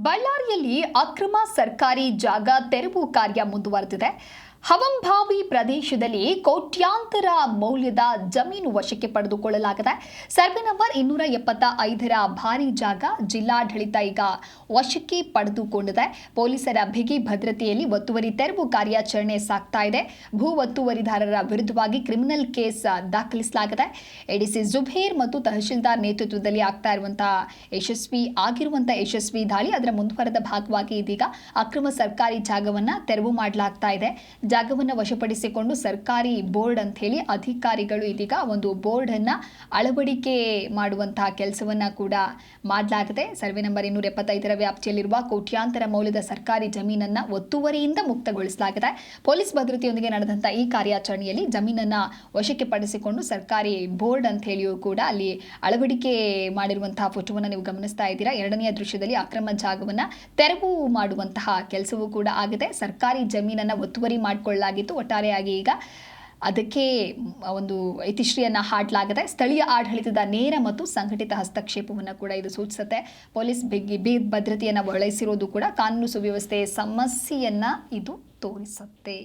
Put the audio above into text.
ಬಳ್ಳಾರಿಯಲ್ಲಿ ಅಕ್ರಮ ಸರ್ಕಾರಿ ಜಾಗ ತೆರವು ಕಾರ್ಯ ಮುಂದುವರೆದಿದೆ. ಹವಂಭಾವಿ ಪ್ರದೇಶದಲ್ಲಿ ಕೋಟ್ಯಾಂತರ ಮೌಲ್ಯದ ಜಮೀನು ವಶಕ್ಕೆ ಪಡೆದುಕೊಳ್ಳಲಾಗಿದೆ. ಸರ್ವೆ ನಂಬರ್ 275ರ ಭಾರಿ ಜಾಗ ಜಿಲ್ಲಾಡಳಿತ ಈಗ ವಶಕ್ಕೆ ಪಡೆದುಕೊಂಡಿದೆ. ಪೊಲೀಸರ ಬಿಗಿ ಭದ್ರತೆಯಲ್ಲಿ ಒತ್ತುವರಿ ತೆರವು ಕಾರ್ಯಾಚರಣೆ ಸಾಗ್ತಾ ಇದೆ. ಭೂ ಒತ್ತುವರಿದಾರರ ವಿರುದ್ಧವಾಗಿ ಕ್ರಿಮಿನಲ್ ಕೇಸ್ ದಾಖಲಿಸಲಾಗಿದೆ. ಎಡಿಸಿ ಜುಬೇರ್ ಮತ್ತು ತಹಶೀಲ್ದಾರ್ ನೇತೃತ್ವದಲ್ಲಿ ಆಗ್ತಾ ಇರುವಂತಹ ಯಶಸ್ವಿ ದಾಳಿ ಅದರ ಮುಂದುವರೆದ ಭಾಗವಾಗಿ ಇದೀಗ ಅಕ್ರಮ ಸರ್ಕಾರಿ ಜಾಗವನ್ನ ತೆರವು ಮಾಡಲಾಗ್ತಾ ಇದೆ. ಜಾಗವನ್ನು ವಶಪಡಿಸಿಕೊಂಡು ಸರ್ಕಾರಿ ಬೋರ್ಡ್ ಅಂತ ಹೇಳಿ ಅಧಿಕಾರಿಗಳು ಇದೀಗ ಒಂದು ಬೋರ್ಡ್ ಅನ್ನ ಅಳವಡಿಕೆ ಮಾಡುವಂತಹ ಕೆಲಸವನ್ನ ಕೂಡ ಮಾಡಲಾಗಿದೆ. ಸರ್ವೆ ನಂಬರ್ 275ರ ವ್ಯಾಪ್ತಿಯಲ್ಲಿರುವ ಕೋಟ್ಯಾಂತರ ಮೌಲ್ಯದ ಸರ್ಕಾರಿ ಜಮೀನನ್ನ ಒತ್ತುವರಿಯಿಂದ ಮುಕ್ತಗೊಳಿಸಲಾಗಿದೆ. ಪೊಲೀಸ್ ಭದ್ರತೆಯೊಂದಿಗೆ ನಡೆದಂತಹ ಈ ಕಾರ್ಯಾಚರಣೆಯಲ್ಲಿ ಜಮೀನನ್ನ ವಶಕ್ಕೆ ಪಡಿಸಿಕೊಂಡು ಸರ್ಕಾರಿ ಬೋರ್ಡ್ ಅಂತ ಹೇಳಿಯೂ ಕೂಡ ಅಲ್ಲಿ ಅಳವಡಿಕೆ ಮಾಡಿರುವಂತಹ ಫೋಟೋವನ್ನು ನೀವು ಗಮನಿಸ್ತಾ ಇದ್ದೀರಾ. ಎರಡನೆಯ ದೃಶ್ಯದಲ್ಲಿ ಅಕ್ರಮ ಜಾಗವನ್ನ ತೆರವು ಮಾಡುವಂತಹ ಕೆಲಸವೂ ಕೂಡ ಆಗಿದೆ. ಸರ್ಕಾರಿ ಜಮೀನನ್ನ ಒತ್ತುವರಿ ಮಾಡಿಕೊಳ್ಳಲಾಗಿತ್ತು. ಒಟ್ಟಾರೆಯಾಗಿ ಈಗ ಅದಕ್ಕೆ ಒಂದು ಇತಿಶ್ರೀಯನ್ನ ಹಾಡಲಾಗಿದೆ. ಸ್ಥಳೀಯ ಆಡಳಿತದ ನೇರ ಮತ್ತು ಸಂಘಟಿತ ಹಸ್ತಕ್ಷೇಪವನ್ನು ಕೂಡ ಇದು ಸೂಚಿಸುತ್ತೆ. ಪೊಲೀಸ್ ಬಿಗಿ ಭದ್ರತೆಯನ್ನು ವಹಿಸಿರೋದು ಕೂಡ ಕಾನೂನು ಸುವ್ಯವಸ್ಥೆ ಸಮಸ್ಯೆಯನ್ನ ಇದು ತೋರಿಸುತ್ತೆ.